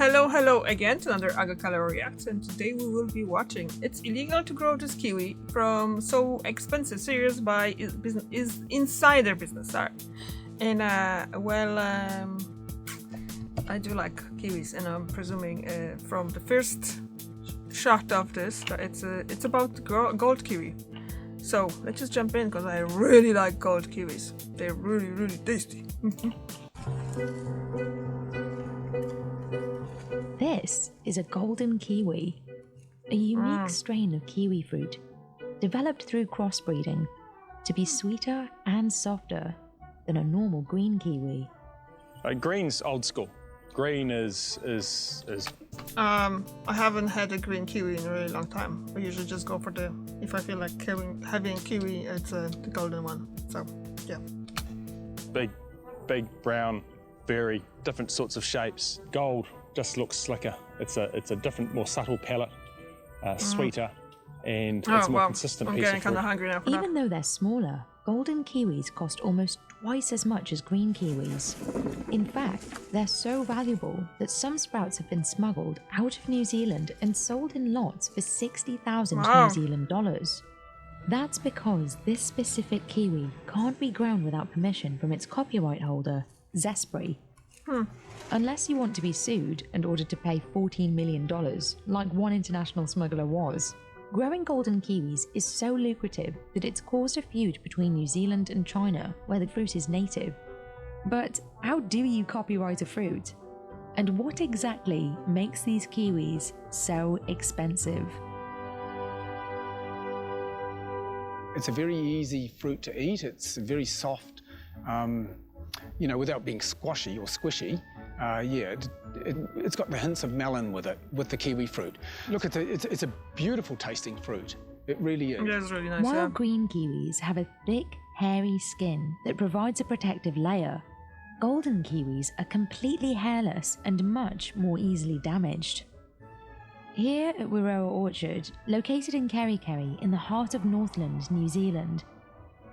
Hello again to another Agricultural Reacts, and today we will be watching It's Illegal to Grow This Kiwi from So Expensive series by is Insider Business Art. And I do like kiwis, and I'm presuming from the first shot of this that it's about gold kiwi. So let's just jump in because I really like gold kiwis. They're really tasty. This is a golden kiwi, a unique strain of kiwi fruit developed through crossbreeding to be sweeter and softer than a normal green kiwi. Green's old school. Green is. I haven't had a green kiwi in a really long time. I usually just go for if I feel like having kiwi, it's the golden one. So yeah. Big brown, very different sorts of shapes. Gold just looks slicker. It's a different, more subtle palate, sweeter, and it's a more consistent piece of fruit. I'm getting kind of hungry now for that. Even though they're smaller, golden kiwis cost almost twice as much as green kiwis. In fact, they're so valuable that some sprouts have been smuggled out of New Zealand and sold in lots for 60,000 New Zealand dollars. That's because this specific kiwi can't be grown without permission from its copyright holder, Zespri. Unless you want to be sued and ordered to pay $14 million, like one international smuggler was. Growing golden kiwis is so lucrative that it's caused a feud between New Zealand and China, where the fruit is native. But how do you copyright a fruit? And what exactly makes these kiwis so expensive? It's a very easy fruit to eat. It's very soft, without being squashy or squishy. It's got the hints of melon with it, with the kiwi fruit. Look, it's a beautiful tasting fruit. It really is. It is really nice. While green kiwis have a thick, hairy skin that provides a protective layer, golden kiwis are completely hairless and much more easily damaged. Here at Wiroa Orchard, located in Kerikeri in the heart of Northland, New Zealand,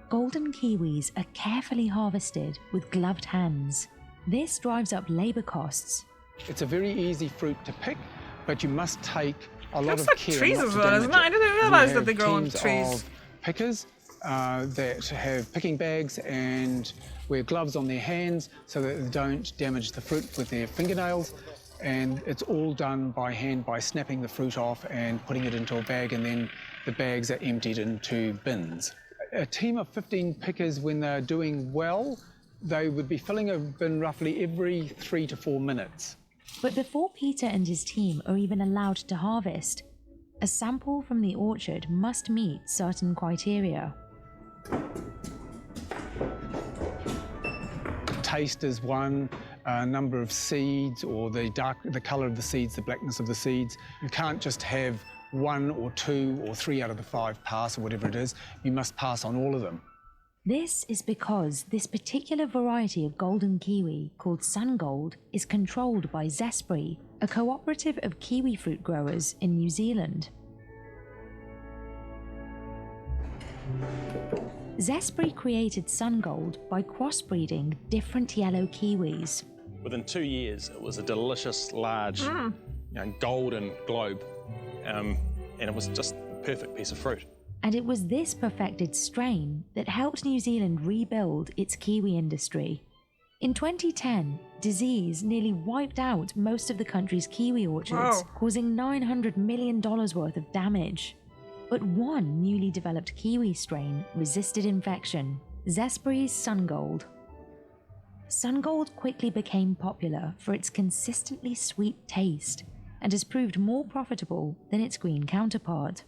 golden kiwis are carefully harvested with gloved hands. This drives up labour costs. It's a very easy fruit to pick, but you must take a lot of like care trees not as to well, damage isn't it? I didn't realise that they grow on teams trees. Of pickers that have picking bags and wear gloves on their hands so that they don't damage the fruit with their fingernails. And it's all done by hand by snapping the fruit off and putting it into a bag, and then the bags are emptied into bins. A team of 15 pickers, when they're doing well, they would be filling a bin roughly every 3 to 4 minutes. But before Peter and his team are even allowed to harvest, a sample from the orchard must meet certain criteria. Taste is one, number of seeds, or the colour of the seeds, the blackness of the seeds. You can't just have 1 or 2 or 3 out of the 5 pass, or whatever it is. You must pass on all of them. This is because this particular variety of golden kiwi, called Sungold, is controlled by Zespri, a cooperative of kiwi fruit growers in New Zealand. Zespri created Sungold by crossbreeding different yellow kiwis. Within 2 years, it was a delicious, large, golden globe, and it was just a perfect piece of fruit. And it was this perfected strain that helped New Zealand rebuild its kiwi industry. In 2010, disease nearly wiped out most of the country's kiwi orchards, causing $900 million worth of damage. But one newly developed kiwi strain resisted infection, Zespri's Sungold. Sungold quickly became popular for its consistently sweet taste and has proved more profitable than its green counterpart.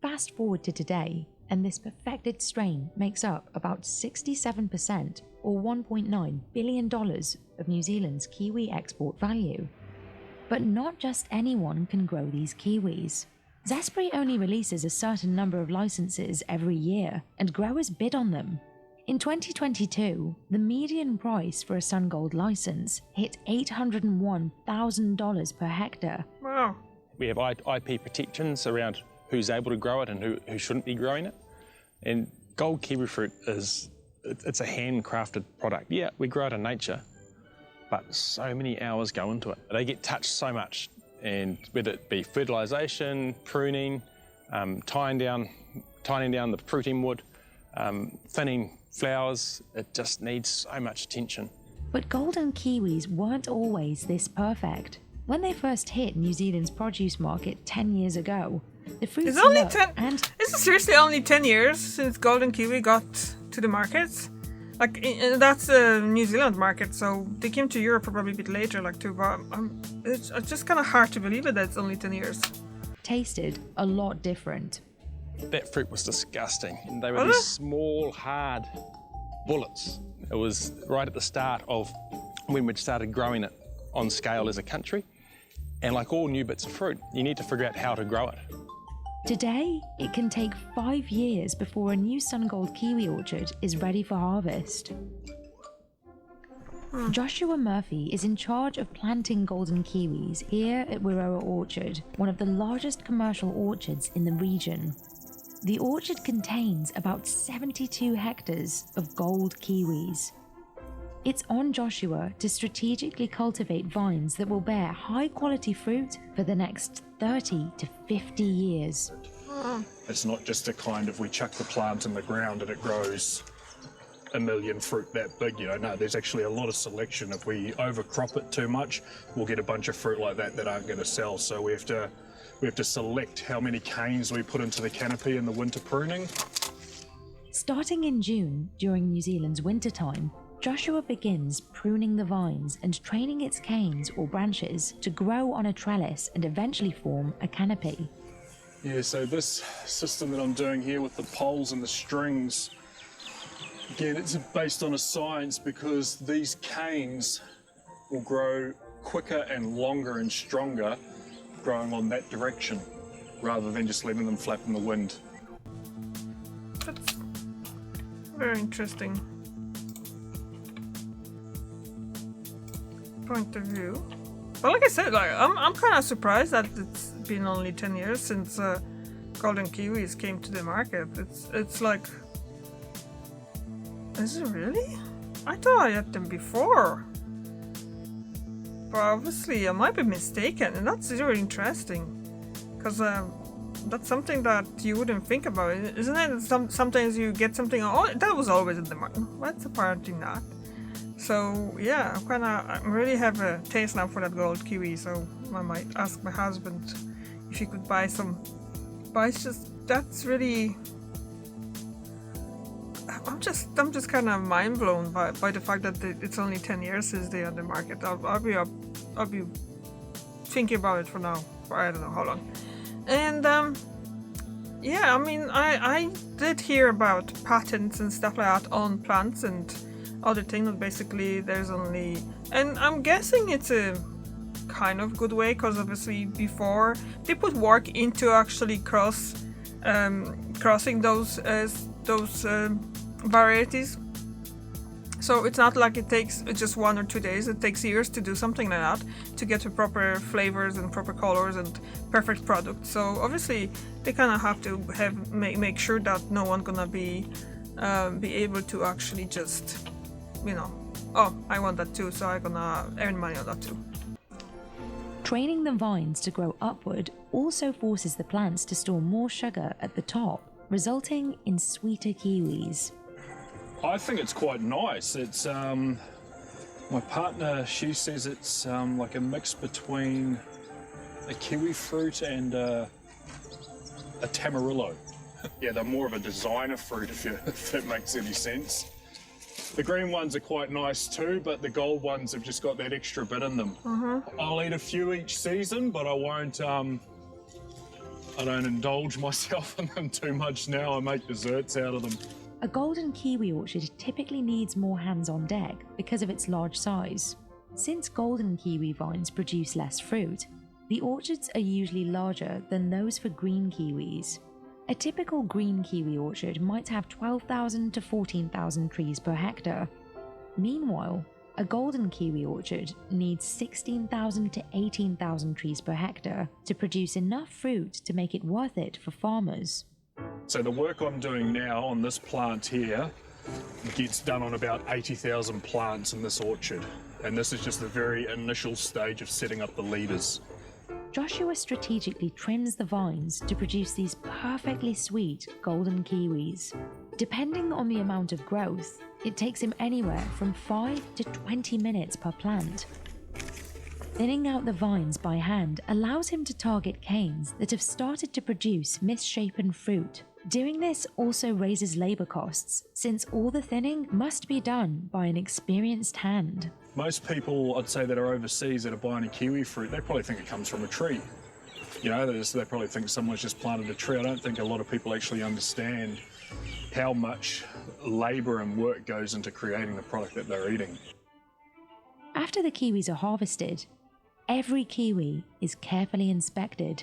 Fast forward to today, and this perfected strain makes up about 67% or $1.9 billion of New Zealand's kiwi export value. But not just anyone can grow these kiwis. Zespri only releases a certain number of licenses every year, and growers bid on them. In 2022, the median price for a Sungold license hit $801,000 per hectare. Wow. We have IP protections around who's able to grow it and who shouldn't be growing it. And gold kiwi fruit it's a handcrafted product. Yeah, we grow it in nature, but so many hours go into it. They get touched so much, and whether it be fertilisation, pruning, tying down the fruiting wood, thinning flowers, it just needs so much attention. But golden kiwis weren't always this perfect. When they first hit New Zealand's produce market 10 years ago, the fruits It's only looked 10. and Is it seriously only 10 years since golden kiwi got to the markets? Like, that's a New Zealand market, so they came to Europe probably a bit later, like too. But it's just kind of hard to believe it that it's only 10 years. tasted a lot different. That fruit was disgusting. And they were these small, hard bullets. It was right at the start of when we'd started growing it on scale as a country. And like all new bits of fruit, you need to figure out how to grow it. Today, it can take 5 years before a new sun-gold kiwi orchard is ready for harvest. Joshua Murphy is in charge of planting golden kiwis here at Wiroa Orchard, one of the largest commercial orchards in the region. The orchard contains about 72 hectares of gold kiwis. It's on Joshua to strategically cultivate vines that will bear high-quality fruit for the next 30 to 50 years. It's not just a kind of we chuck the plant in the ground and it grows a million fruit that big, you know. No, there's actually a lot of selection. If we overcrop it too much, we'll get a bunch of fruit like that aren't going to sell. So we have to select how many canes we put into the canopy in the winter pruning. Starting in June, during New Zealand's wintertime, Joshua begins pruning the vines and training its canes or branches to grow on a trellis and eventually form a canopy. Yeah, so this system that I'm doing here with the poles and the strings, again, it's based on a science because these canes will grow quicker and longer and stronger growing on that direction rather than just letting them flap in the wind. That's very interesting point of view. But like I said, like I'm kind of surprised that it's been only 10 years since golden kiwis came to the market. It's like, is it really? I thought I had them before. But obviously I might be mistaken, and that's really interesting. Because that's something that you wouldn't think about, isn't it? Sometimes you get something, oh, that was always in the market. What's apparently not? So yeah, I really have a taste now for that gold kiwi. So I might ask my husband if he could buy some. But it's just, that's really, I'm just kind of mind blown by the fact that it's only 10 years since they're on the market. I'll be thinking about it for now, for I don't know how long. And yeah, I mean, I did hear about patents and stuff like that on plants and other things. That basically there's only, and I'm guessing it's a kind of good way, because obviously before they put work into actually crossing those varieties. So it's not like it takes just 1 or 2 days. It takes years to do something like that, to get the proper flavors and proper colors and perfect product. So obviously they kind of have to make sure that no one gonna be able to actually just, you know, oh, I want that too, so I'm gonna earn money on that too. Training the vines to grow upward also forces the plants to store more sugar at the top, resulting in sweeter kiwis. I think it's quite nice. It's my partner, she says it's like a mix between a kiwi fruit and a tamarillo. Yeah, they're more of a designer fruit, if that makes any sense. The green ones are quite nice too, but the gold ones have just got that extra bit in them. I'll eat a few each season, but I won't. I don't indulge myself in them too much now. I make desserts out of them. A golden kiwi orchard typically needs more hands on deck because of its large size. Since golden kiwi vines produce less fruit, the orchards are usually larger than those for green kiwis. A typical green kiwi orchard might have 12,000 to 14,000 trees per hectare. Meanwhile, a golden kiwi orchard needs 16,000 to 18,000 trees per hectare to produce enough fruit to make it worth it for farmers. So the work I'm doing now on this plant here gets done on about 80,000 plants in this orchard. And this is just the very initial stage of setting up the leaders. Joshua strategically trims the vines to produce these perfectly sweet golden kiwis. Depending on the amount of growth, it takes him anywhere from 5 to 20 minutes per plant. Thinning out the vines by hand allows him to target canes that have started to produce misshapen fruit. Doing this also raises labour costs, since all the thinning must be done by an experienced hand. Most people, I'd say, that are overseas that are buying a kiwi fruit, they probably think it comes from a tree. You know, they probably think someone's just planted a tree. I don't think a lot of people actually understand how much labour and work goes into creating the product that they're eating. After the kiwis are harvested, every kiwi is carefully inspected.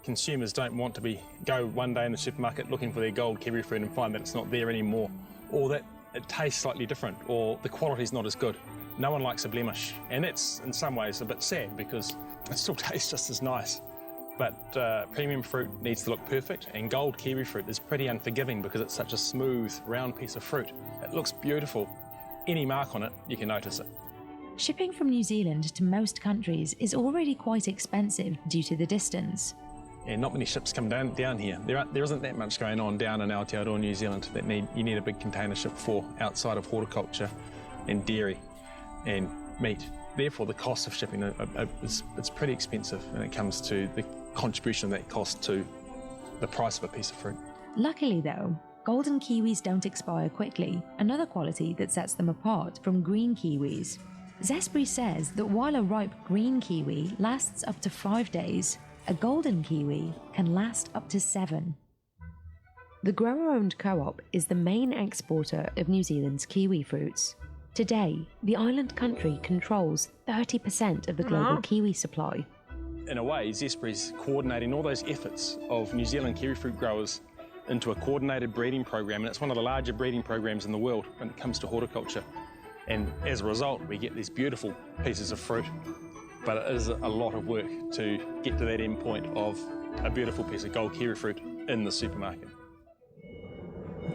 Consumers don't want to go one day in the supermarket looking for their gold kiwi fruit and find that it's not there anymore, or that it tastes slightly different, or the quality's not as good. No one likes a blemish, and it's in some ways a bit sad because it still tastes just as nice. But premium fruit needs to look perfect, and gold kiwi fruit is pretty unforgiving because it's such a smooth, round piece of fruit. It looks beautiful. Any mark on it, you can notice it. Shipping from New Zealand to most countries is already quite expensive due to the distance. And not many ships come down here. There isn't that much going on down in Aotearoa, New Zealand that you need a big container ship for outside of horticulture and dairy and meat. Therefore, the cost of shipping it's pretty expensive when it comes to the contribution that cost to the price of a piece of fruit. Luckily though, golden kiwis don't expire quickly, another quality that sets them apart from green kiwis. Zespri says that while a ripe green kiwi lasts up to 5 days, a golden kiwi can last up to 7. The grower-owned co-op is the main exporter of New Zealand's kiwi fruits. Today, the island country controls 30% of the global kiwi supply. In a way, Zespri's coordinating all those efforts of New Zealand kiwi fruit growers into a coordinated breeding program, and it's one of the larger breeding programs in the world when it comes to horticulture. And as a result, we get these beautiful pieces of fruit. But it is a lot of work to get to that end point of a beautiful piece of gold kiwi fruit in the supermarket.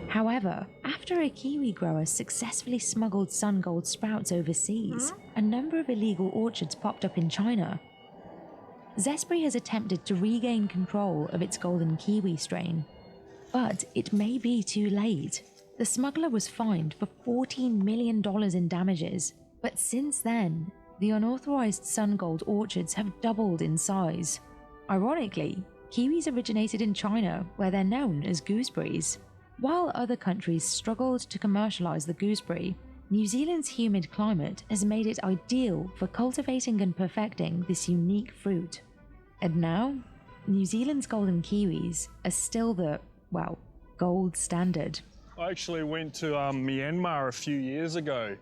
However, after a kiwi grower successfully smuggled sun gold sprouts overseas, a number of illegal orchards popped up in China. Zespri has attempted to regain control of its golden kiwi strain, but it may be too late. The smuggler was fined for $14 million in damages, but since then, the unauthorized sun gold orchards have doubled in size. Ironically, kiwis originated in China, where they're known as gooseberries. While other countries struggled to commercialize the gooseberry, New Zealand's humid climate has made it ideal for cultivating and perfecting this unique fruit. And now, New Zealand's golden kiwis are still the, well, gold standard. I actually went to Myanmar a few years ago,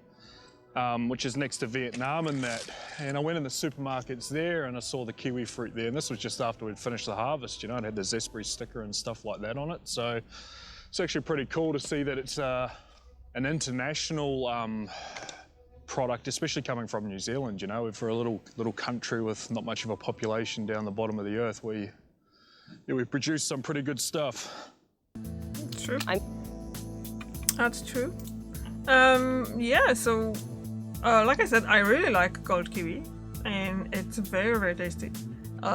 which is next to Vietnam and that. And I went in the supermarkets there and I saw the kiwi fruit there. And this was just after we'd finished the harvest, you know, it had the Zespri sticker and stuff like that on it. So it's actually pretty cool to see that it's an international product, especially coming from New Zealand, you know. For a little country with not much of a population down the bottom of the earth, we produce some pretty good stuff. True. That's true. Yeah, so like I said, I really like gold kiwi and it's very, very tasty.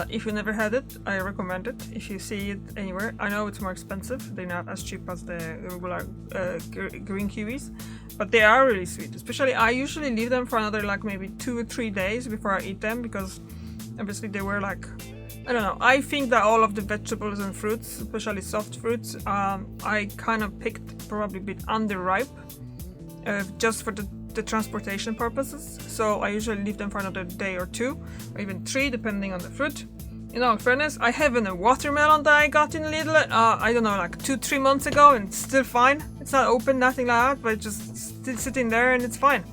If you never had it, I recommend it if you see it anywhere. I know it's more expensive, they're not as cheap as the regular green kiwis, but they are really sweet. Especially, I usually leave them for another like maybe 2 or 3 days before I eat them, because obviously they were like, I don't know, I think that all of the vegetables and fruits, especially soft fruits, I kind of picked probably a bit underripe just for the transportation purposes. So I usually leave them for another day or 2 or even 3 depending on the fruit. In all fairness, I have a watermelon that I got in Lidl, I don't know, like 2-3 months ago, and it's still fine. It's not open, nothing like that, but it's just still sitting there and it's fine.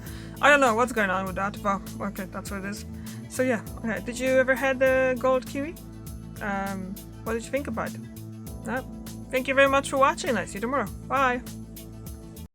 I don't know what's going on with that, but okay, that's what it is. So yeah, okay. Did you ever had the gold kiwi? What did you think about it? Thank you very much for watching. I'll see you tomorrow. Bye.